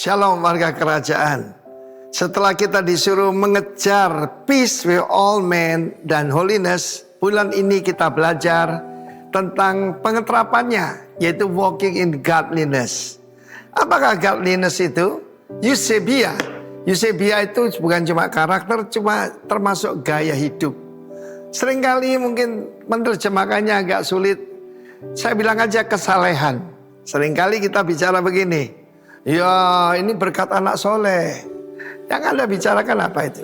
Shalom warga kerajaan. Setelah kita disuruh mengejar peace with all men dan holiness, bulan ini kita belajar tentang pengeterapannya, yaitu walking in godliness. Apakah godliness itu? Eusebia. Eusebia itu bukan cuma karakter, cuma termasuk gaya hidup. Seringkali mungkin menerjemahkannya agak sulit. Saya bilang aja kesalehan. Seringkali kita bicara begini, ya ini berkat anak soleh. Yang Anda bicarakan apa itu?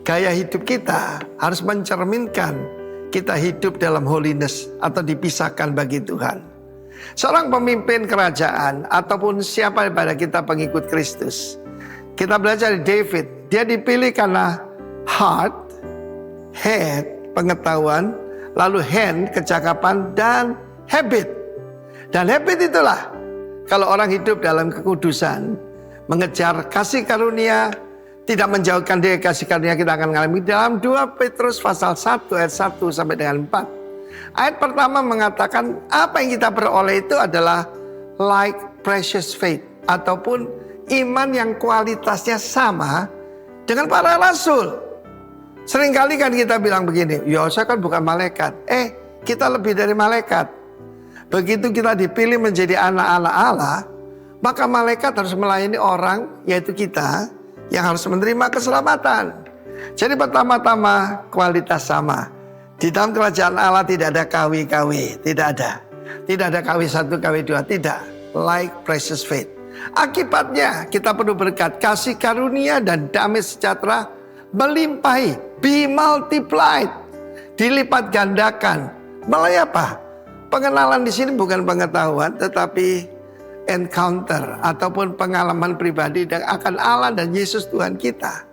Gaya hidup kita harus mencerminkan kita hidup dalam holiness atau dipisahkan bagi Tuhan. Seorang pemimpin kerajaan ataupun siapa pada kita pengikut Kristus, kita belajar dari David. Dia dipilih karena heart, head, pengetahuan, lalu hand, kecakapan, dan habit. Dan habit itulah, kalau orang hidup dalam kekudusan, mengejar kasih karunia, tidak menjauhkan diri kasih karunia, kita akan mengalami dalam 2 Petrus pasal 1 ayat 1 sampai dengan 4. Ayat pertama mengatakan apa yang kita peroleh itu adalah like precious faith, ataupun iman yang kualitasnya sama dengan para rasul. Seringkali kan kita bilang begini, ya saya kan bukan malaikat. Kita lebih dari malaikat. Begitu kita dipilih menjadi anak-anak Allah, maka malaikat harus melayani orang, yaitu kita, yang harus menerima keselamatan. Jadi pertama-tama kualitas sama. Di dalam kerajaan Allah tidak ada kawi-kawi, tidak ada. Tidak ada kawi 1, kawi 2, tidak. Like precious faith. Akibatnya kita perlu berkat kasih karunia dan damai sejahtera melimpahi, be multiplied, dilipat gandakan. Melalui apa? Pengenalan di sini bukan pengetahuan, tetapi encounter ataupun pengalaman pribadi akan Allah dan Yesus Tuhan kita.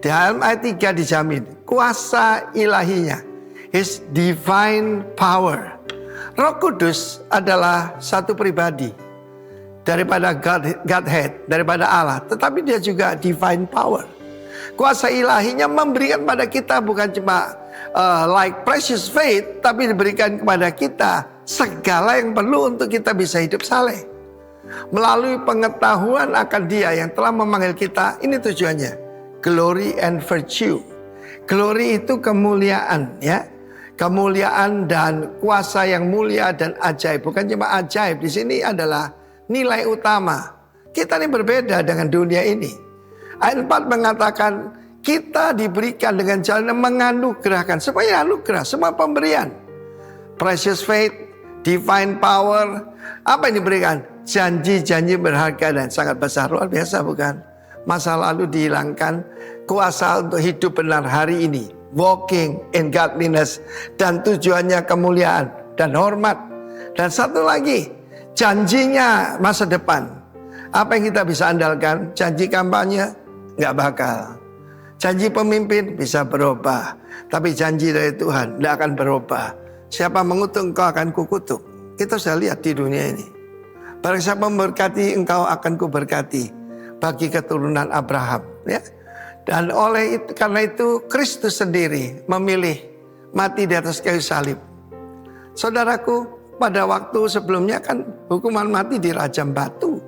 Di dalam ayat 3 dijamin kuasa ilahinya, His divine power. Roh Kudus adalah satu pribadi daripada Godhead, daripada Allah, tetapi dia juga divine power. Kuasa ilahinya memberikan pada kita bukan cuma like precious faith, tapi diberikan kepada kita segala yang perlu untuk kita bisa hidup saleh. Melalui pengetahuan akan Dia yang telah memanggil kita, ini tujuannya. Glory and virtue. Glory itu kemuliaan, ya. Kemuliaan dan kuasa yang mulia dan ajaib. Bukan cuma ajaib, di sini adalah nilai utama. Kita ini berbeda dengan dunia ini. Ayat 4 mengatakan kita diberikan dengan jalan yang menganugerahkan. Supaya anugerah, semua pemberian. Precious faith, divine power. Apa yang diberikan? Janji-janji berharga dan sangat besar. Luar biasa bukan? Masa lalu dihilangkan, kuasa untuk hidup benar hari ini. Walking in godliness. Dan tujuannya kemuliaan dan hormat. Dan satu lagi, janjinya masa depan. Apa yang kita bisa andalkan? Janji kampanye? Nggak bakal. Janji pemimpin bisa berubah. Tapi janji dari Tuhan tidak akan berubah. Siapa mengutuk engkau akan kukutuk. Kita sudah lihat di dunia ini. Barang siapa memberkati engkau akan kuberkati. Bagi keturunan Abraham. Ya. Dan karena itu Kristus sendiri memilih mati di atas kayu salib. Saudaraku, pada waktu sebelumnya kan hukuman mati dirajam batu.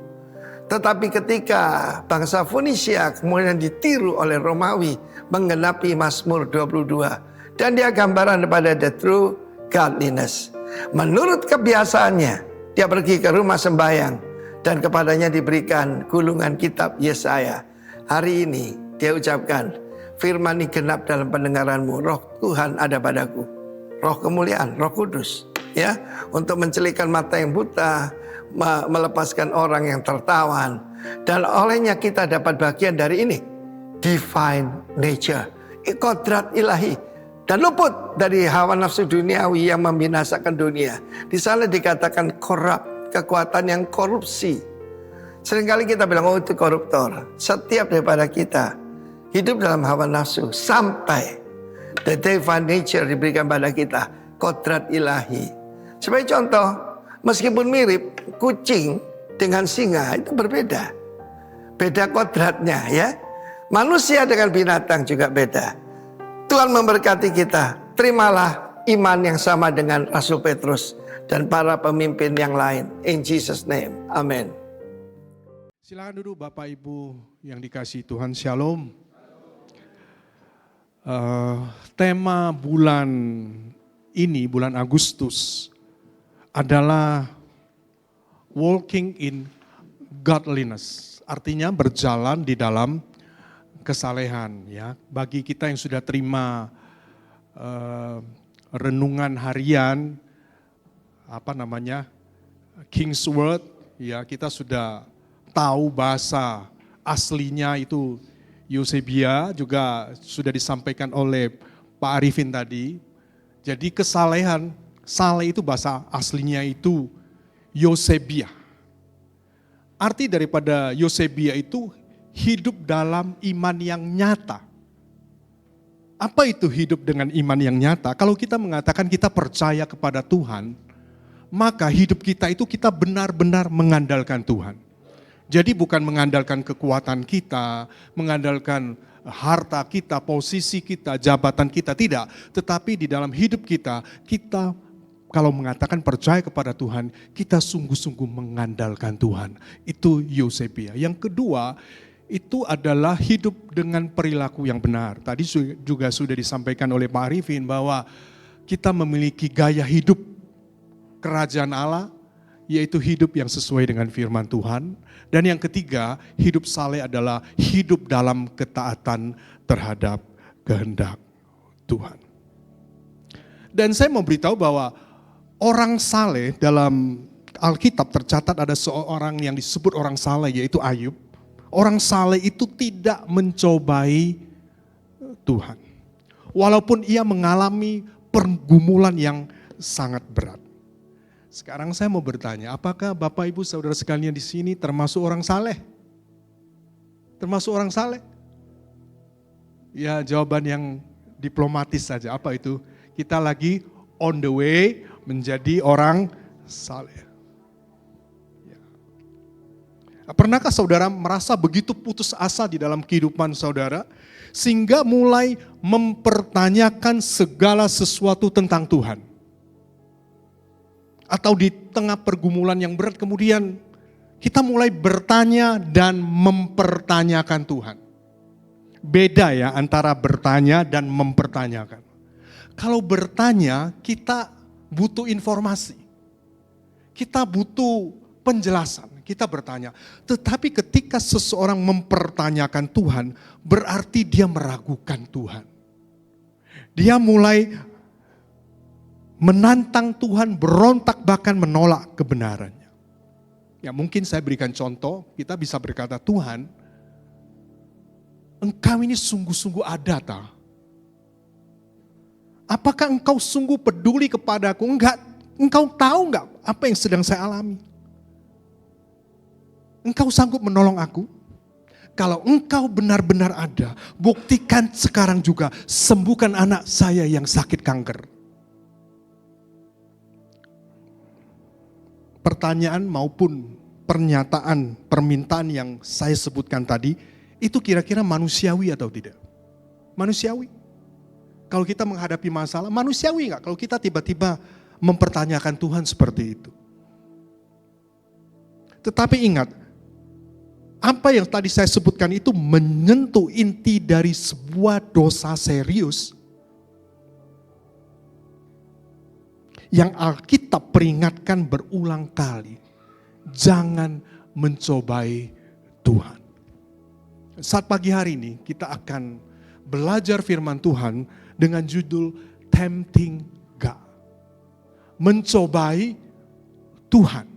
Tetapi ketika bangsa Fonisia kemudian ditiru oleh Romawi menggenapi Mazmur 22. Dan dia gambaran kepada the true godliness. Menurut kebiasaannya, dia pergi ke rumah sembahyang. Dan kepadanya diberikan gulungan kitab Yesaya. Hari ini dia ucapkan, firman ini genap dalam pendengaranmu. Roh Tuhan ada padaku. Roh kemuliaan, Roh Kudus. Ya, untuk mencelikkan mata yang buta, melepaskan orang yang tertawan. Dan olehnya kita dapat bagian dari ini. Divine nature. Kodrat ilahi. Dan luput dari hawa nafsu duniawi yang membinasakan dunia. Di sana dikatakan corrupt. Kekuatan yang korupsi. Seringkali kita bilang, oh itu koruptor. Setiap daripada kita hidup dalam hawa nafsu. Sampai the divine nature diberikan pada kita. Kodrat ilahi. Sebagai contoh, meskipun mirip, kucing dengan singa itu berbeda. Beda kodratnya ya. Manusia dengan binatang juga beda. Tuhan memberkati kita. Terimalah iman yang sama dengan Rasul Petrus dan para pemimpin yang lain. In Jesus name, amen. Silakan duduk Bapak Ibu yang dikasihi Tuhan, Shalom. Tema bulan ini, bulan Agustus, adalah walking in godliness. Artinya berjalan di dalam kesalehan. Ya, bagi kita yang sudah terima renungan harian, King's Word, ya kita sudah tahu bahasa aslinya itu Eusebia, juga sudah disampaikan oleh Pak Arifin tadi. Jadi kesalehan, saleh itu bahasa aslinya itu Eusebia. Arti daripada Eusebia itu hidup dalam iman yang nyata. Apa itu hidup dengan iman yang nyata? Kalau kita mengatakan kita percaya kepada Tuhan, maka hidup kita itu kita benar-benar mengandalkan Tuhan. Jadi bukan mengandalkan kekuatan kita, mengandalkan harta kita, posisi kita, jabatan kita, tidak. Tetapi di dalam hidup kita, kita kalau mengatakan percaya kepada Tuhan, kita sungguh-sungguh mengandalkan Tuhan. Itu Eusebia. Yang kedua, itu adalah hidup dengan perilaku yang benar. Tadi juga sudah disampaikan oleh Pak Arifin bahwa kita memiliki gaya hidup kerajaan Allah, yaitu hidup yang sesuai dengan firman Tuhan. Dan yang ketiga, hidup saleh adalah hidup dalam ketaatan terhadap kehendak Tuhan. Dan saya mau beritahu bahwa orang saleh dalam Alkitab tercatat ada seorang yang disebut orang saleh, yaitu Ayub. Orang saleh itu tidak mencobai Tuhan. Walaupun ia mengalami pergumulan yang sangat berat. Sekarang saya mau bertanya, apakah Bapak Ibu Saudara sekalian di sini termasuk orang saleh? Termasuk orang saleh? Ya, jawaban yang diplomatis saja. Apa itu? Kita lagi on the way menjadi orang saleh. Ya. Pernahkah saudara merasa begitu putus asa di dalam kehidupan saudara, sehingga mulai mempertanyakan segala sesuatu tentang Tuhan? Atau di tengah pergumulan yang berat kemudian kita mulai bertanya dan mempertanyakan Tuhan. Beda ya antara bertanya dan mempertanyakan. Kalau bertanya kita butuh informasi. Kita butuh penjelasan, kita bertanya. Tetapi ketika seseorang mempertanyakan Tuhan, berarti dia meragukan Tuhan. Dia mulai menantang Tuhan, berontak bahkan menolak kebenarannya. Ya mungkin saya berikan contoh, kita bisa berkata, Tuhan, Engkau ini sungguh-sungguh ada tak? Apakah Engkau sungguh peduli kepadaku? Enggak, Engkau tahu enggak apa yang sedang saya alami? Engkau sanggup menolong aku? Kalau Engkau benar-benar ada, buktikan sekarang juga, sembuhkan anak saya yang sakit kanker. Pertanyaan maupun pernyataan, permintaan yang saya sebutkan tadi, itu kira-kira manusiawi atau tidak? Manusiawi. Kalau kita menghadapi masalah, manusiawi enggak? Kalau kita tiba-tiba mempertanyakan Tuhan seperti itu. Tetapi ingat, apa yang tadi saya sebutkan itu menyentuh inti dari sebuah dosa serius yang Alkitab peringatkan berulang kali. Jangan mencobai Tuhan. Saat pagi hari ini kita akan belajar firman Tuhan dengan judul Tempting God. Mencobai Tuhan.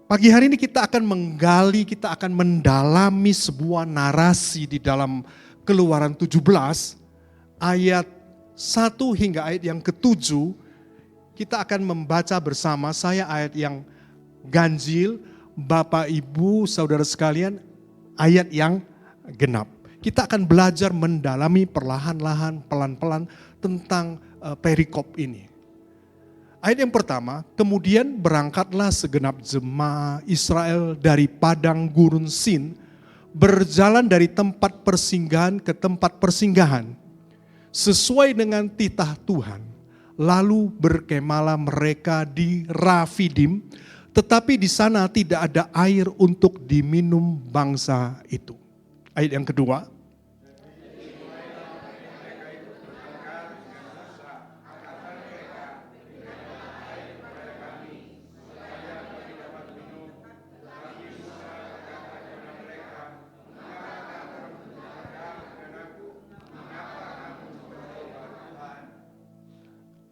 Pagi hari ini kita akan menggali, kita akan mendalami sebuah narasi di dalam Keluaran 17 ayat 1 hingga ayat yang ke-7, kita akan membaca bersama. Saya ayat yang ganjil, Bapak Ibu Saudara sekalian ayat yang genap. Kita akan belajar mendalami perlahan-lahan, pelan-pelan tentang perikop ini. Ayat yang pertama, kemudian berangkatlah segenap jemaah Israel dari padang gurun Sin, berjalan dari tempat persinggahan ke tempat persinggahan, sesuai dengan titah Tuhan. Lalu berkemalah mereka di Rafidim, Tetapi di sana tidak ada air untuk diminum bangsa itu. Ayat yang kedua.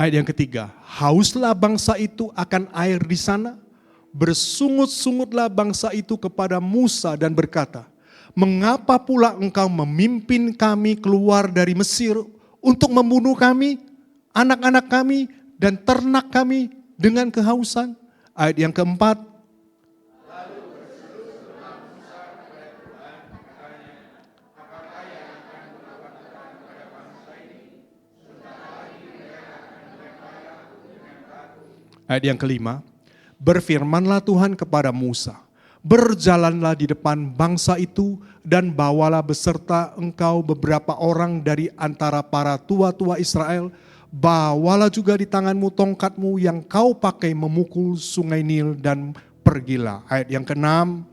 Ayat yang ketiga, hauslah bangsa itu akan air di sana, bersungut-sungutlah bangsa itu kepada Musa dan berkata, mengapa pula engkau memimpin kami keluar dari Mesir untuk membunuh kami, anak-anak kami, dan ternak kami dengan kehausan? Ayat yang keempat, ayat yang kelima, berfirmanlah Tuhan kepada Musa, berjalanlah di depan bangsa itu dan bawalah beserta engkau beberapa orang dari antara para tua-tua Israel, bawalah juga di tanganmu tongkatmu yang kau pakai memukul sungai Nil dan pergilah. Ayat yang keenam,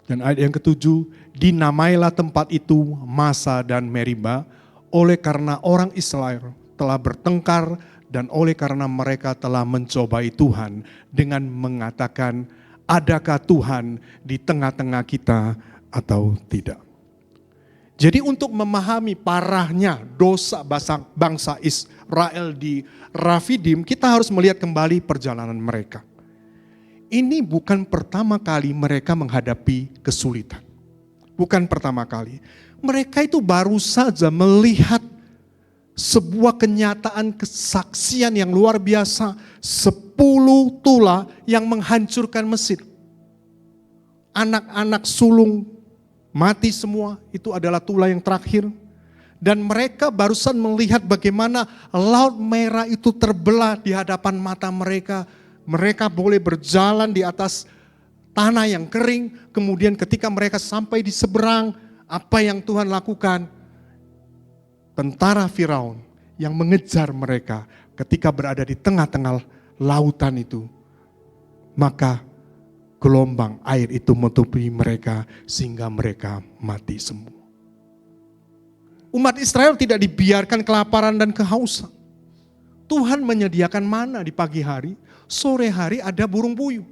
dan ayat yang ketujuh, dinamailah tempat itu Masa dan Meriba, oleh karena orang Israel telah bertengkar dan oleh karena mereka telah mencobai Tuhan dengan mengatakan, adakah Tuhan di tengah-tengah kita atau tidak? Jadi untuk memahami parahnya dosa bangsa Israel di Rafidim, kita harus melihat kembali perjalanan mereka. Ini bukan pertama kali mereka menghadapi kesulitan. Bukan pertama kali. Mereka itu baru saja melihat sebuah kenyataan kesaksian yang luar biasa. 10 tula yang menghancurkan Mesir. Anak-anak sulung mati semua, itu adalah tula yang terakhir. Dan mereka barusan melihat bagaimana Laut Merah itu terbelah di hadapan mata mereka. Mereka boleh berjalan di atas tanah yang kering. Kemudian ketika mereka sampai di seberang, apa yang Tuhan lakukan? Tentara Firaun yang mengejar mereka ketika berada di tengah-tengah lautan itu. Maka gelombang air itu menutupi mereka sehingga mereka mati semua. Umat Israel tidak dibiarkan kelaparan dan kehausan. Tuhan menyediakan mana di pagi hari, sore hari ada burung puyuh.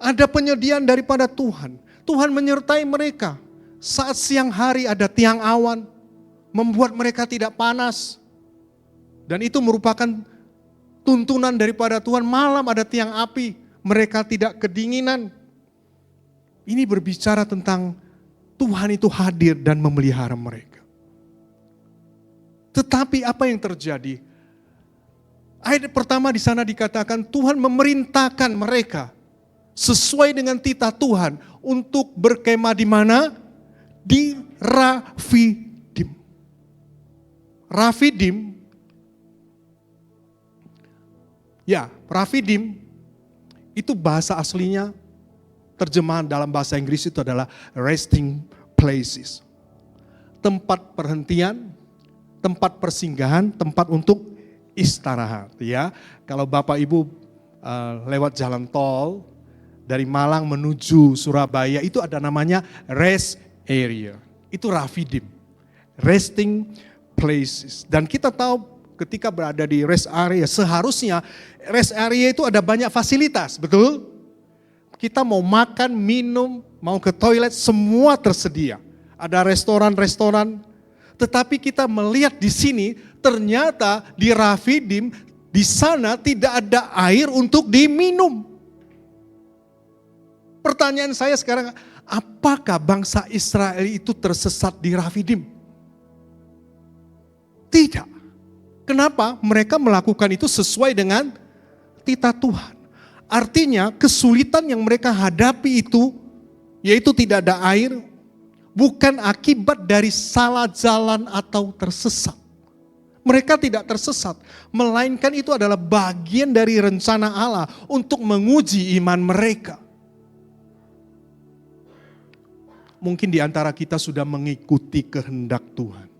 Ada penyediaan daripada Tuhan. Tuhan menyertai mereka. Saat siang hari ada tiang awan, membuat mereka tidak panas. Dan itu merupakan tuntunan daripada Tuhan. Malam ada tiang api, mereka tidak kedinginan. Ini berbicara tentang Tuhan itu hadir dan memelihara mereka. Tetapi apa yang terjadi? Ayat pertama di sana dikatakan Tuhan memerintahkan mereka sesuai dengan titah Tuhan untuk berkemah di mana? Di Rafidim. Rafidim, ya Rafidim itu bahasa aslinya, terjemahan dalam bahasa Inggris itu adalah resting places. Tempat perhentian, tempat persinggahan, tempat untuk istirahat. Ya, kalau Bapak Ibu lewat jalan tol dari Malang menuju Surabaya itu ada namanya rest area. Itu Rafidim, resting places. Dan kita tahu ketika berada di rest area, seharusnya rest area itu ada banyak fasilitas, betul? Kita mau makan, minum, mau ke toilet, semua tersedia. Ada restoran-restoran. Tetapi kita melihat di sini, ternyata di Rafidim, di sana tidak ada air untuk diminum. Pertanyaan saya sekarang, apakah bangsa Israel itu tersesat di Rafidim? Tidak. Kenapa? Mereka melakukan itu sesuai dengan titah Tuhan. Artinya kesulitan yang mereka hadapi itu, yaitu tidak ada air, bukan akibat dari salah jalan atau tersesat. Mereka tidak tersesat, melainkan itu adalah bagian dari rencana Allah untuk menguji iman mereka. Mungkin di antara kita sudah mengikuti kehendak Tuhan.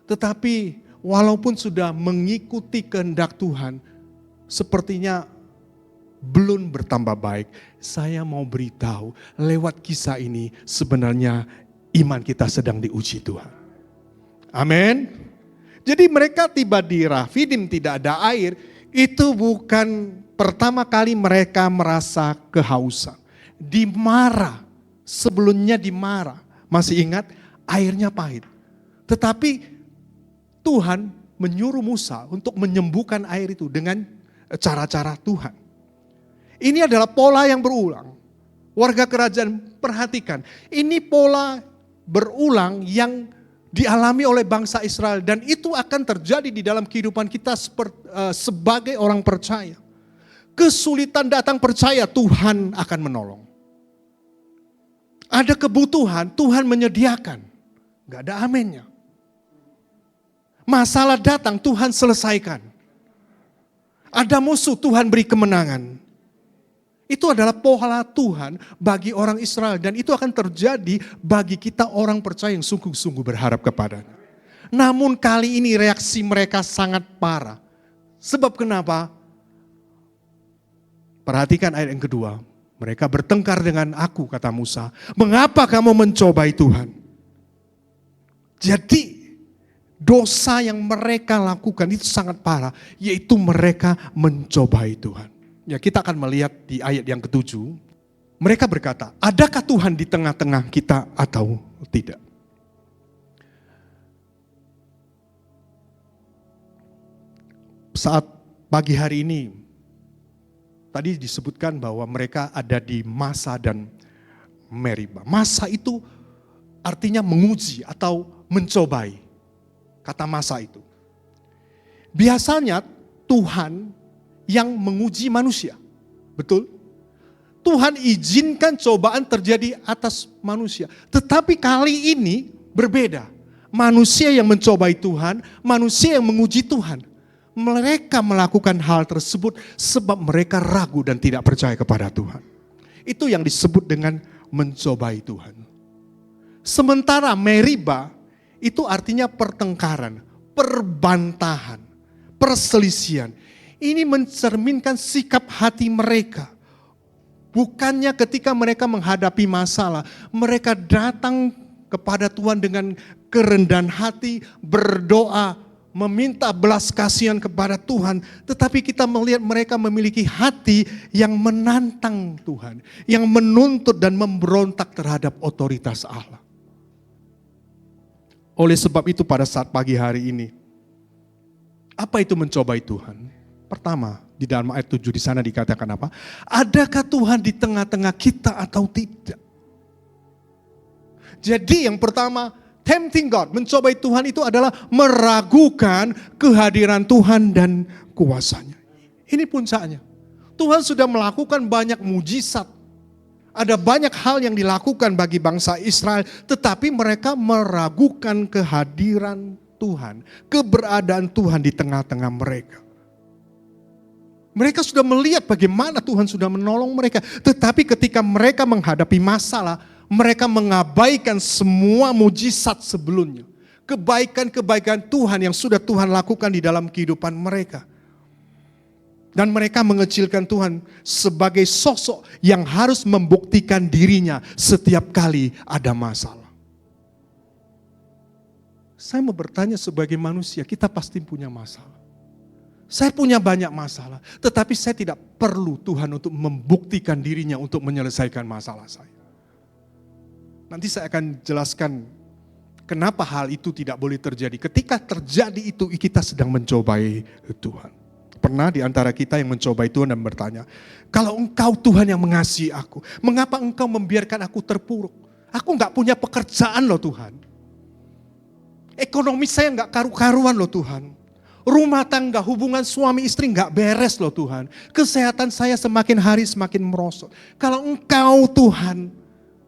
Tetapi walaupun sudah mengikuti kehendak Tuhan, sepertinya belum bertambah baik. Saya mau beritahu lewat kisah ini sebenarnya iman kita sedang diuji Tuhan. Amin. Jadi mereka tiba di Rafidim tidak ada air, itu bukan pertama kali mereka merasa kehausan. Dimarah, sebelumnya dimarah. Masih ingat airnya pahit. Tetapi Tuhan menyuruh Musa untuk menyembuhkan air itu dengan cara-cara Tuhan. Ini adalah pola yang berulang. Warga kerajaan perhatikan, ini pola berulang yang dialami oleh bangsa Israel dan itu akan terjadi di dalam kehidupan kita sebagai orang percaya. Kesulitan datang, percaya Tuhan akan menolong. Ada kebutuhan, Tuhan menyediakan. Gak ada aminnya. Masalah datang, Tuhan selesaikan. Ada musuh, Tuhan beri kemenangan. Itu adalah pola Tuhan bagi orang Israel dan itu akan terjadi bagi kita orang percaya yang sungguh-sungguh berharap kepadanya. Namun kali ini reaksi mereka sangat parah. Sebab kenapa? Perhatikan ayat yang kedua. Mereka bertengkar dengan aku, kata Musa. Mengapa kamu mencobai Tuhan? Jadi dosa yang mereka lakukan itu sangat parah. Yaitu mereka mencobai Tuhan. Ya, kita akan melihat di ayat yang ke-7. Mereka berkata, adakah Tuhan di tengah-tengah kita atau tidak? Saat pagi hari ini, tadi disebutkan bahwa mereka ada di Massa dan Meriba. Massa itu artinya menguji atau mencobai. Kata Massa itu. Biasanya Tuhan yang menguji manusia. Betul? Tuhan izinkan cobaan terjadi atas manusia. Tetapi kali ini berbeda. Manusia yang mencobai Tuhan, manusia yang menguji Tuhan. Mereka melakukan hal tersebut sebab mereka ragu dan tidak percaya kepada Tuhan. Itu yang disebut dengan mencobai Tuhan. Sementara Meriba itu artinya pertengkaran, perbantahan, perselisihan. Ini mencerminkan sikap hati mereka. Bukannya ketika mereka menghadapi masalah, mereka datang kepada Tuhan dengan kerendahan hati, berdoa, meminta belas kasihan kepada Tuhan. Tetapi kita melihat mereka memiliki hati yang menantang Tuhan, yang menuntut dan memberontak terhadap otoritas Allah. Oleh sebab itu pada saat pagi hari ini, apa itu mencobai Tuhan? Pertama, di dalam ayat 7 di sana dikatakan apa? Adakah Tuhan di tengah-tengah kita atau tidak? Jadi yang pertama, tempting God, mencobai Tuhan itu adalah meragukan kehadiran Tuhan dan kuasanya. Ini puncaknya. Tuhan sudah melakukan banyak mujizat. Ada banyak hal yang dilakukan bagi bangsa Israel, tetapi mereka meragukan kehadiran Tuhan, keberadaan Tuhan di tengah-tengah mereka. Mereka sudah melihat bagaimana Tuhan sudah menolong mereka. Tetapi ketika mereka menghadapi masalah, mereka mengabaikan semua mujizat sebelumnya. Kebaikan-kebaikan Tuhan yang sudah Tuhan lakukan di dalam kehidupan mereka. Dan mereka mengecilkan Tuhan sebagai sosok yang harus membuktikan dirinya setiap kali ada masalah. Saya mau bertanya sebagai manusia, kita pasti punya masalah. Saya punya banyak masalah, tetapi saya tidak perlu Tuhan untuk membuktikan dirinya untuk menyelesaikan masalah saya. Nanti saya akan jelaskan kenapa hal itu tidak boleh terjadi. Ketika terjadi itu, kita sedang mencobai Tuhan. Pernah di antara kita yang mencobai Tuhan dan bertanya, kalau Engkau Tuhan yang mengasihi aku, mengapa Engkau membiarkan aku terpuruk? Aku gak punya pekerjaan loh Tuhan. Ekonomi saya gak karu-karuan loh Tuhan. Rumah tangga, hubungan suami istri gak beres loh Tuhan. Kesehatan saya semakin hari semakin merosot. Kalau Engkau Tuhan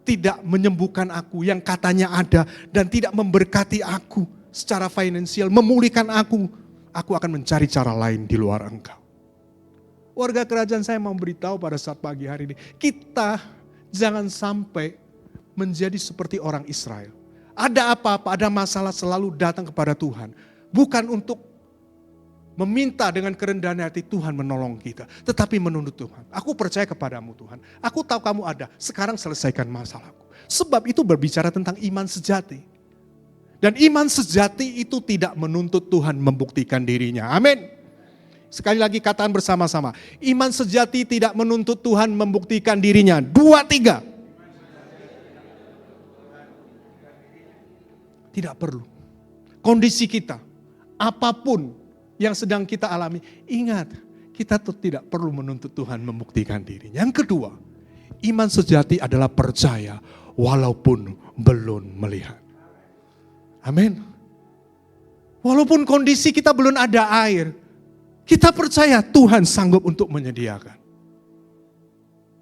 tidak menyembuhkan aku yang katanya ada dan tidak memberkati aku. secara finansial, memulihkan aku akan mencari cara lain di luar engkau. Warga kerajaan, saya mau beritahu pada saat pagi hari ini, kita jangan sampai menjadi seperti orang Israel. Ada apa-apa, ada masalah selalu datang kepada Tuhan. Bukan untuk meminta dengan kerendahan hati Tuhan menolong kita. Tetapi menuntut Tuhan. Aku percaya kepadamu Tuhan. Aku tahu kamu ada. Sekarang selesaikan masalahku. Sebab itu berbicara tentang iman sejati. Dan iman sejati itu tidak menuntut Tuhan membuktikan dirinya. Amin. Sekali lagi kataan bersama-sama. Iman sejati tidak menuntut Tuhan membuktikan dirinya. 2, 3. Tidak perlu. Kondisi kita, apapun yang sedang kita alami, ingat, kita tidak perlu menuntut Tuhan membuktikan dirinya. Yang kedua, iman sejati adalah percaya walaupun belum melihat. Amin. Walaupun kondisi kita belum ada air, kita percaya Tuhan sanggup untuk menyediakan.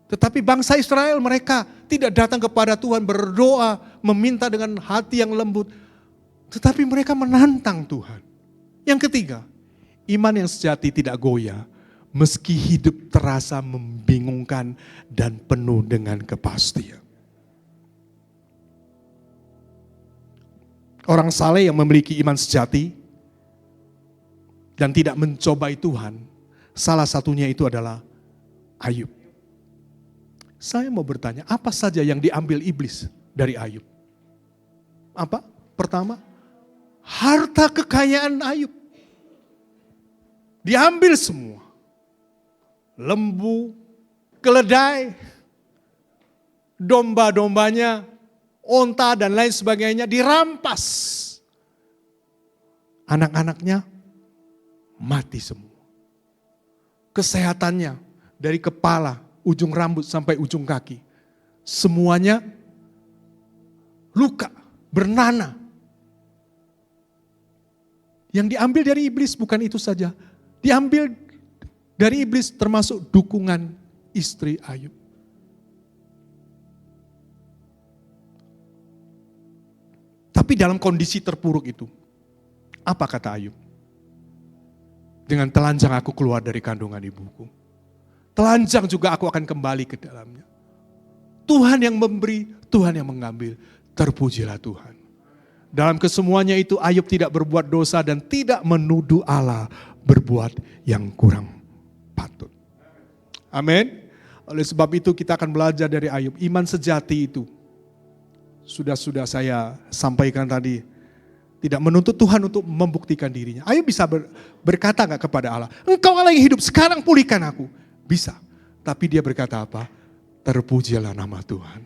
Tetapi bangsa Israel, mereka tidak datang kepada Tuhan berdoa, meminta dengan hati yang lembut. Tetapi mereka menantang Tuhan. Yang ketiga, iman yang sejati tidak goyah, meski hidup terasa membingungkan dan penuh dengan kepastian. Orang saleh yang memiliki iman sejati dan tidak mencobai Tuhan, salah satunya itu adalah Ayub. Saya mau bertanya, apa saja yang diambil iblis dari Ayub? Apa? Pertama, harta kekayaan Ayub. Diambil semua. Lembu, keledai, domba-dombanya, onta dan lain sebagainya dirampas. Anak-anaknya mati semua. Kesehatannya dari kepala, ujung rambut sampai ujung kaki. Semuanya luka, bernanah. Yang diambil dari iblis bukan itu saja. Diambil dari iblis termasuk dukungan istri Ayub. Tapi dalam kondisi terpuruk itu, apa kata Ayub? Dengan telanjang aku keluar dari kandungan ibuku. Telanjang juga aku akan kembali ke dalamnya. Tuhan yang memberi, Tuhan yang mengambil. Terpujilah Tuhan. Dalam kesemuanya itu Ayub tidak berbuat dosa dan tidak menuduh Allah berbuat yang kurang patut. Amin. Oleh sebab itu kita akan belajar dari Ayub. Iman sejati itu sudah saya sampaikan tadi. Tidak menuntut Tuhan untuk membuktikan dirinya. Ayub bisa berkata gak kepada Allah, engkau Allah yang hidup, sekarang pulihkan aku. Bisa. Tapi dia berkata apa? Terpujilah nama Tuhan.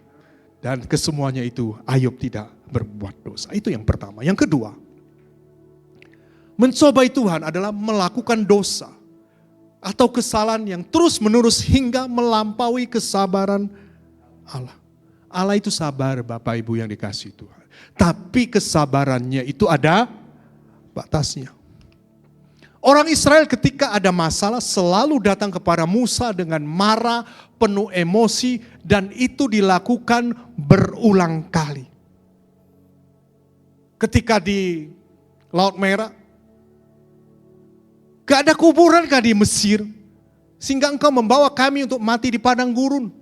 Dan kesemuanya itu Ayub tidak berbuat dosa. Itu yang pertama. Yang kedua, mencobai Tuhan adalah melakukan dosa atau kesalahan yang terus menerus hingga melampaui kesabaran Allah. Allah itu sabar, Bapak Ibu yang dikasihi Tuhan. Tapi kesabarannya itu ada batasnya. Orang Israel ketika ada masalah selalu datang kepada Musa dengan marah, penuh emosi, dan itu dilakukan berulang kali. Ketika di Laut Merah, gak ada kuburan kah di Mesir? Sehingga engkau membawa kami untuk mati di padang gurun.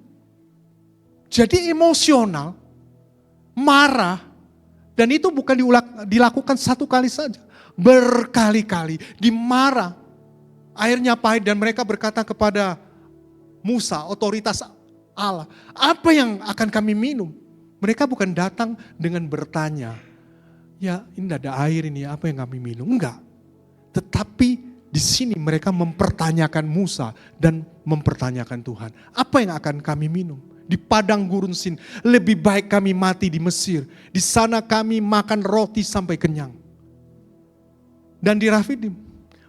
Jadi emosional, marah, dan itu bukan dilakukan satu kali saja. Berkali-kali, dimarah. Airnya pahit dan mereka berkata kepada Musa, otoritas Allah, apa yang akan kami minum? Mereka bukan datang dengan bertanya, ya ini ada air ini, apa yang kami minum? Enggak. Tetapi di sini mereka mempertanyakan Musa dan mempertanyakan Tuhan. Apa yang akan kami minum? Di padang gurun Sin, lebih baik kami mati di Mesir. Di sana kami makan roti sampai kenyang. Dan di Rafidim,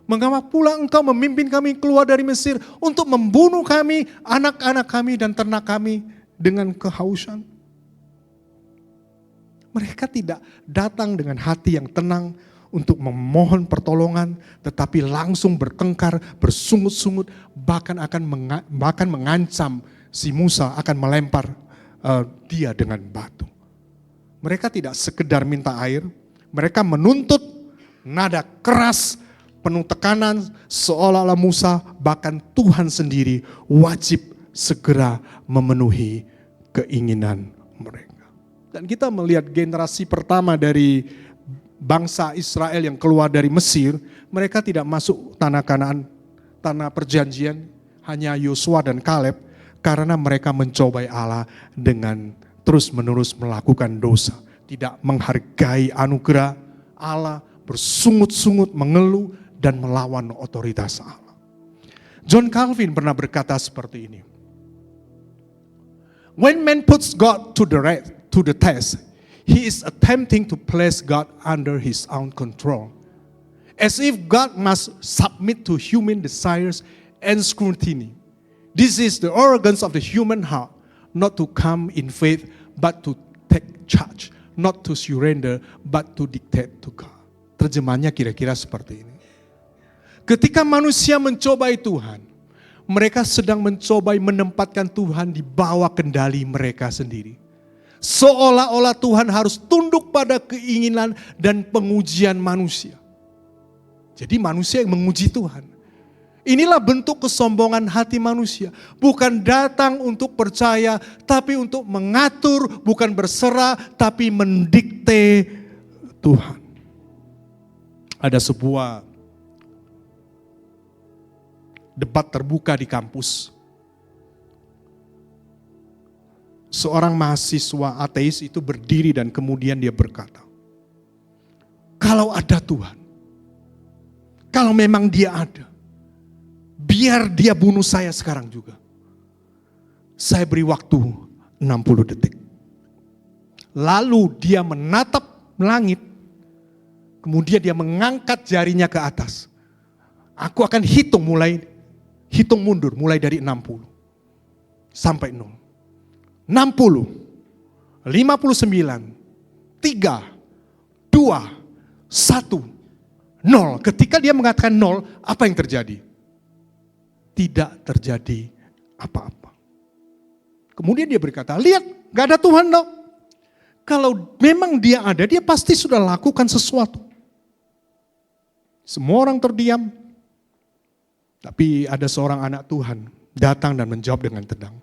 mengapa pula engkau memimpin kami keluar dari Mesir untuk membunuh kami, anak-anak kami dan ternak kami dengan kehausan? Mereka tidak datang dengan hati yang tenang untuk memohon pertolongan, tetapi langsung bertengkar, bersungut-sungut, bahkan mengancam si Musa akan melempar dia dengan batu. Mereka tidak sekedar minta air, Mereka menuntut nada keras, penuh tekanan, seolah-olah Musa bahkan Tuhan sendiri wajib segera memenuhi keinginan mereka. Dan kita melihat generasi pertama dari bangsa Israel yang keluar dari Mesir, mereka tidak masuk tanah Kanaan, tanah perjanjian, hanya Yosua dan Kaleb, karena mereka mencobai Allah dengan terus-menerus melakukan dosa, tidak menghargai anugerah Allah, bersungut-sungut, mengeluh, dan melawan otoritas Allah. John Calvin pernah berkata seperti ini. When man puts God to the test, he is attempting to place God under his own control. As if God must submit to human desires and scrutiny. This is the arrogance of the human heart, not to come in faith, but to take charge, not to surrender, but to dictate to God. Terjemahnya kira-kira seperti ini. Ketika manusia mencobai Tuhan, mereka sedang mencobai menempatkan Tuhan di bawah kendali mereka sendiri. Seolah-olah Tuhan harus tunduk pada keinginan dan pengujian manusia. Jadi manusia yang menguji Tuhan. Inilah bentuk kesombongan hati manusia. Bukan datang untuk percaya, tapi untuk mengatur, bukan berserah, tapi mendikte Tuhan. Ada sebuah debat terbuka di kampus. Seorang mahasiswa ateis itu berdiri dan kemudian dia berkata, kalau ada Tuhan, kalau memang dia ada, biar dia bunuh saya sekarang juga. Saya beri waktu 60 detik. Lalu dia menatap langit, kemudian dia mengangkat jarinya ke atas. Aku akan hitung mundur mulai dari 60 sampai 0. 60, 59, 3, 2, 1, 0. Ketika dia mengatakan 0, apa yang terjadi? Tidak terjadi apa-apa. Kemudian dia berkata, lihat, gak ada Tuhan dong. Kalau memang dia ada, dia pasti sudah lakukan sesuatu. Semua orang terdiam. Tapi ada seorang anak Tuhan datang dan menjawab dengan tenang.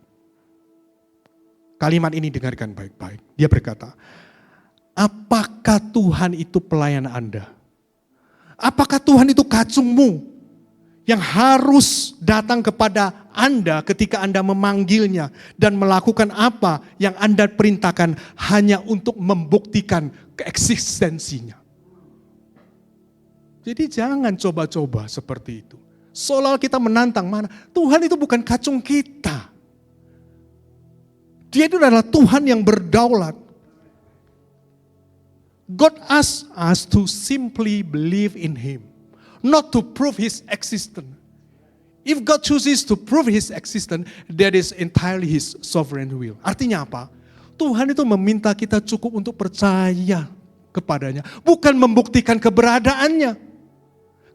Kalimat ini dengarkan baik-baik. Dia berkata, apakah Tuhan itu pelayan Anda? Apakah Tuhan itu kacungmu yang harus datang kepada Anda ketika Anda memanggilnya dan melakukan apa yang Anda perintahkan hanya untuk membuktikan keeksistensinya? Jadi jangan coba-coba seperti itu. Seolah kita menantang mana. Tuhan itu bukan kacung kita. Dia itu adalah Tuhan yang berdaulat. God asks us to simply believe in Him, not to prove His existence. If God chooses to prove His existence, that is entirely His sovereign will. Artinya apa? Tuhan itu meminta kita cukup untuk percaya kepadanya, bukan membuktikan keberadaannya.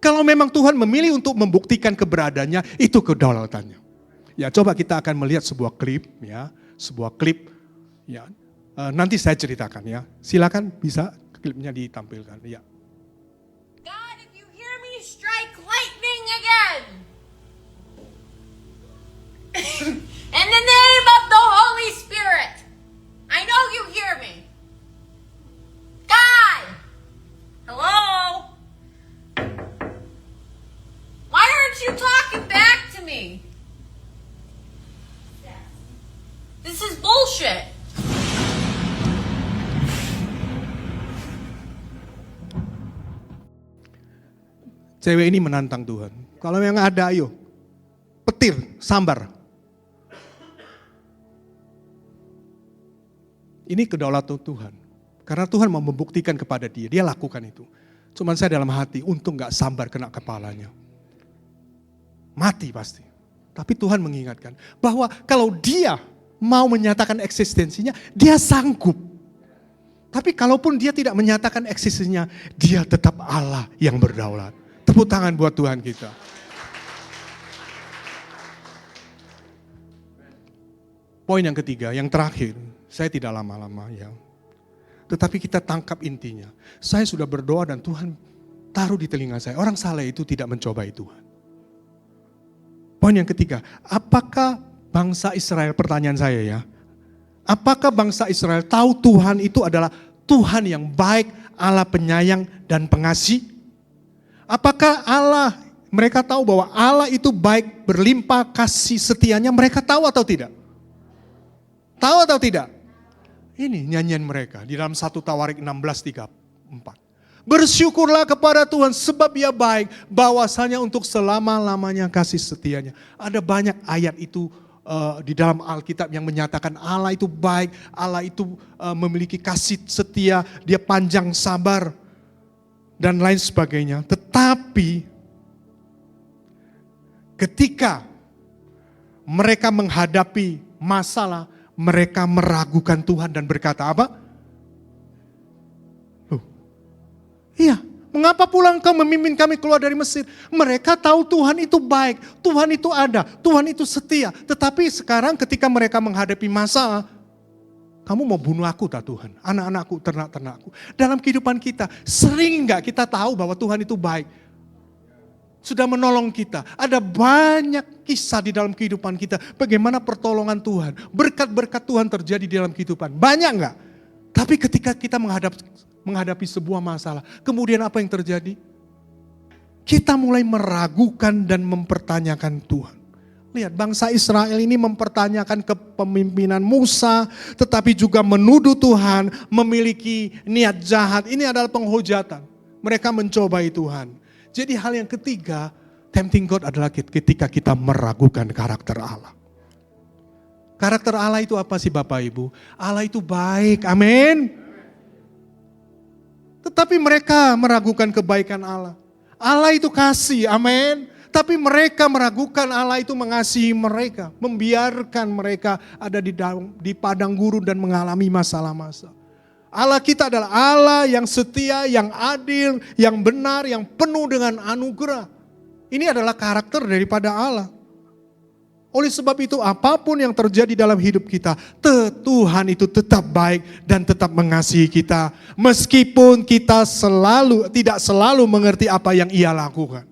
Kalau memang Tuhan memilih untuk membuktikan keberadaannya, itu kedaulatannya. Ya, coba kita akan melihat sebuah klip, ya. Sebuah klip, ya, nanti saya ceritakan, ya. Silakan bisa klipnya ditampilkan, ya. God, if you hear me, strike lightning again. In the name of the Holy Spirit, I know you hear me. God, hello. Why aren't you talking back to me? This is bullshit. Cewek ini menantang Tuhan. Kalau yang ada, ayo, petir, sambar. Ini kedaulatan Tuhan. Karena Tuhan mau membuktikan kepada dia, dia lakukan itu. Cuman saya dalam hati, untung gak sambar kena kepalanya. Mati pasti. Tapi Tuhan mengingatkan bahwa kalau dia mau menyatakan eksistensinya, dia sanggup. Tapi kalaupun dia tidak menyatakan eksistensinya, dia tetap Allah yang berdaulat. Tepuk tangan buat Tuhan kita. Poin yang ketiga, yang terakhir, saya tidak lama-lama, ya. Tetapi kita tangkap intinya. Saya sudah berdoa dan Tuhan taruh di telinga saya. Orang saleh itu tidak mencobai Tuhan. Poin yang ketiga, apakah bangsa Israel, pertanyaan saya ya. Apakah bangsa Israel tahu Tuhan itu adalah Tuhan yang baik, Allah penyayang dan pengasih? Apakah mereka tahu bahwa Allah itu baik, berlimpah kasih setianya, mereka tahu atau tidak? Tahu atau tidak? Ini nyanyian mereka di dalam 1 Tawarik 16:34. Bersyukurlah kepada Tuhan sebab Ia baik, bahwasanya untuk selama-lamanya kasih setianya. Ada banyak ayat itu di dalam Alkitab yang menyatakan Allah itu baik, Allah itu memiliki kasih setia, Dia panjang sabar dan lain sebagainya. Tetapi ketika mereka menghadapi masalah, mereka meragukan Tuhan dan berkata apa? Iya, mengapa pula engkau memimpin kami keluar dari Mesir? Mereka tahu Tuhan itu baik, Tuhan itu ada, Tuhan itu setia. Tetapi sekarang ketika mereka menghadapi masalah, kamu mau bunuh aku tak Tuhan? Anak-anakku, ternak-ternakku. Dalam kehidupan kita, sering gak kita tahu bahwa Tuhan itu baik? Sudah menolong kita. Ada banyak kisah di dalam kehidupan kita. Bagaimana pertolongan Tuhan. Berkat-berkat Tuhan terjadi di dalam kehidupan. Banyak enggak? Tapi ketika kita menghadapi sebuah masalah. Kemudian apa yang terjadi? Kita mulai meragukan dan mempertanyakan Tuhan. Lihat, bangsa Israel ini mempertanyakan kepemimpinan Musa. Tetapi juga menuduh Tuhan memiliki niat jahat. Ini adalah penghujatan. Mereka mencobai Tuhan. Jadi hal yang ketiga, tempting God adalah ketika kita meragukan karakter Allah. Karakter Allah itu apa sih Bapak Ibu? Allah itu baik, amin. Tetapi mereka meragukan kebaikan Allah. Allah itu kasih, amin. Tapi mereka meragukan Allah itu mengasihi mereka. Membiarkan mereka ada di padang gurun dan mengalami masalah-masalah. Allah kita adalah Allah yang setia, yang adil, yang benar, yang penuh dengan anugerah. Ini adalah karakter daripada Allah. Oleh sebab itu apapun yang terjadi dalam hidup kita, Tuhan itu tetap baik dan tetap mengasihi kita. Meskipun kita tidak selalu mengerti apa yang Ia lakukan.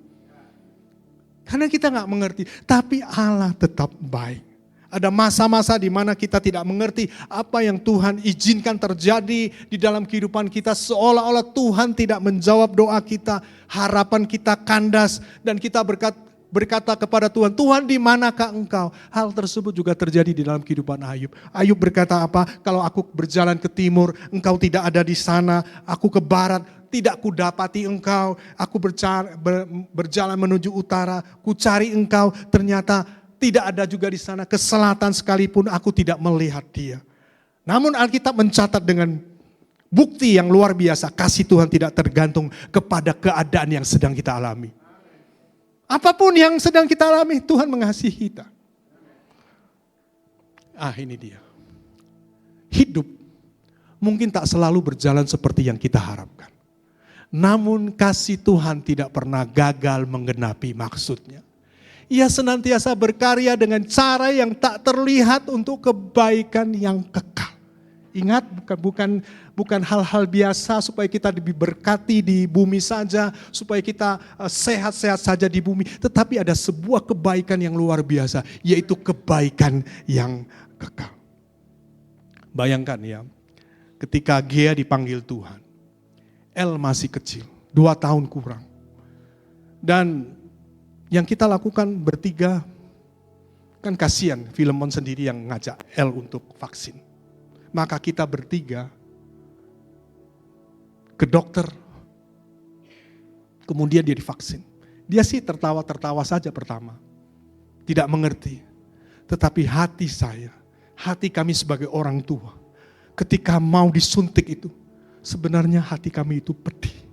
Karena kita gak mengerti, tapi Allah tetap baik. Ada masa-masa di mana kita tidak mengerti apa yang Tuhan izinkan terjadi di dalam kehidupan kita. Seolah-olah Tuhan tidak menjawab doa kita, harapan kita kandas. Dan kita berkata kepada Tuhan, Tuhan di manakah engkau? Hal tersebut juga terjadi di dalam kehidupan Ayub. Ayub berkata apa? Kalau aku berjalan ke timur, engkau tidak ada di sana. Aku ke barat, tidak kudapati engkau. Aku berjalan menuju utara, ku cari engkau, ternyata tidak ada juga di sana. Ke selatan sekalipun aku tidak melihat dia. Namun Alkitab mencatat dengan bukti yang luar biasa. Kasih Tuhan tidak tergantung kepada keadaan yang sedang kita alami. Apapun yang sedang kita alami, Tuhan mengasihi kita. Ini dia. Hidup mungkin tak selalu berjalan seperti yang kita harapkan. Namun kasih Tuhan tidak pernah gagal menggenapi maksudnya. Ia senantiasa berkarya dengan cara yang tak terlihat untuk kebaikan yang kekal. Ingat, bukan hal-hal biasa supaya kita diberkati di bumi saja, supaya kita sehat-sehat saja di bumi. Tetapi ada sebuah kebaikan yang luar biasa, yaitu kebaikan yang kekal. Bayangkan ya, ketika Gia dipanggil Tuhan, El masih kecil, 2 tahun kurang. Dan yang kita lakukan bertiga, kan kasihan Filemon sendiri yang ngajak El untuk vaksin. Maka kita bertiga ke dokter, kemudian dia divaksin. Dia sih tertawa-tertawa saja pertama, tidak mengerti. Tetapi hati kami sebagai orang tua, ketika mau disuntik itu, sebenarnya hati kami itu pedih.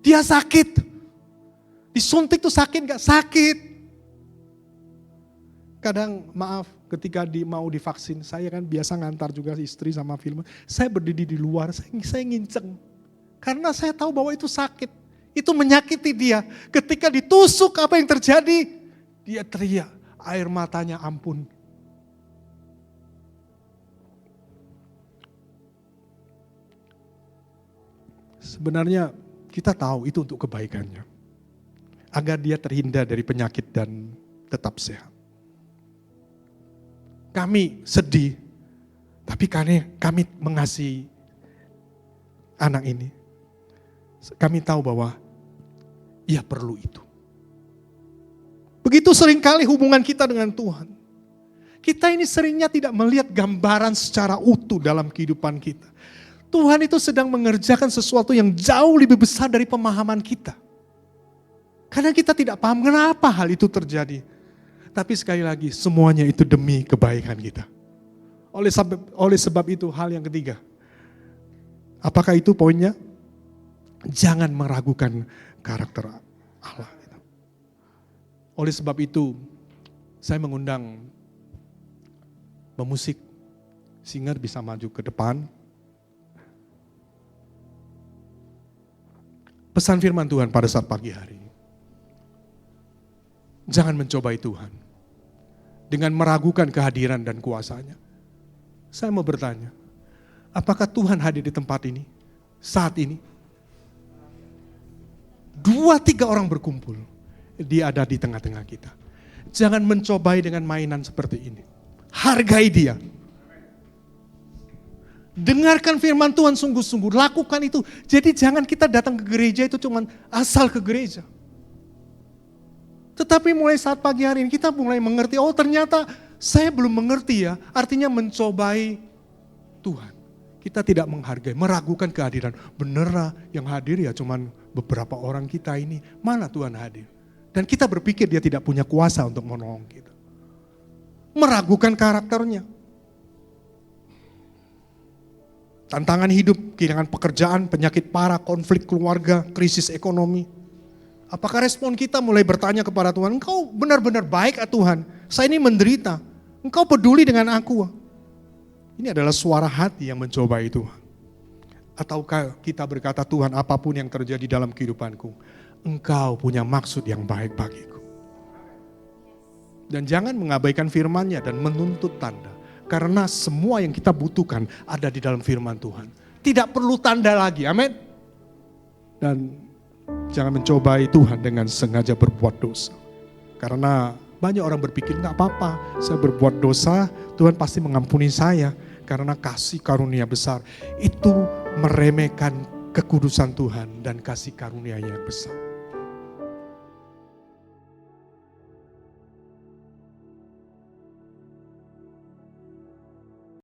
Dia sakit. Disuntik tuh sakit gak? Sakit. Kadang maaf ketika mau divaksin, saya kan biasa ngantar juga istri sama film. Saya berdiri di luar, saya nginceng. Karena saya tahu bahwa itu sakit. Itu menyakiti dia. Ketika ditusuk apa yang terjadi? Dia teriak, air matanya ampun. Sebenarnya kita tahu itu untuk kebaikannya. Agar dia terhindar dari penyakit dan tetap sehat. Kami sedih, tapi karena kami mengasihi anak ini. Kami tahu bahwa ia perlu itu. Begitu seringkali hubungan kita dengan Tuhan. Kita ini seringnya tidak melihat gambaran secara utuh dalam kehidupan kita. Tuhan itu sedang mengerjakan sesuatu yang jauh lebih besar dari pemahaman kita. Karena kita tidak paham kenapa hal itu terjadi. Tapi sekali lagi semuanya itu demi kebaikan kita. Oleh sebab itu hal yang ketiga. Apakah itu poinnya? Jangan meragukan karakter Allah. Oleh sebab itu saya mengundang pemusik singer bisa maju ke depan. Pesan firman Tuhan pada saat pagi hari. Jangan mencobai Tuhan dengan meragukan kehadiran dan kuasanya. Saya mau bertanya, apakah Tuhan hadir di tempat ini saat ini? 2-3 orang berkumpul, dia ada di tengah-tengah kita. Jangan mencobai dengan mainan seperti ini. Hargai dia. Dengarkan firman Tuhan sungguh-sungguh, lakukan itu. Jadi jangan kita datang ke gereja itu cuma asal ke gereja. Tetapi mulai saat pagi hari ini kita mulai mengerti, oh ternyata saya belum mengerti ya, artinya mencobai Tuhan. Kita tidak menghargai, meragukan kehadiran. Bener yang hadir ya cuman beberapa orang kita ini, mana Tuhan hadir. Dan kita berpikir dia tidak punya kuasa untuk menolong kita. Meragukan karakternya. Tantangan hidup, kehilangan pekerjaan, penyakit parah, konflik keluarga, krisis ekonomi. Apakah respon kita mulai bertanya kepada Tuhan, Engkau benar-benar baik ya Tuhan, saya ini menderita, Engkau peduli dengan aku. Ini adalah suara hati yang mencobai Tuhan. Ataukah kita berkata, Tuhan apapun yang terjadi dalam kehidupanku, Engkau punya maksud yang baik bagiku. Dan jangan mengabaikan firman-Nya dan menuntut tanda. Karena semua yang kita butuhkan ada di dalam firman Tuhan. Tidak perlu tanda lagi, amin. Dan jangan mencobai Tuhan dengan sengaja berbuat dosa. Karena banyak orang berpikir, gak apa-apa, saya berbuat dosa, Tuhan pasti mengampuni saya. Karena kasih karunia besar, itu meremehkan kekudusan Tuhan dan kasih karunia yang besar.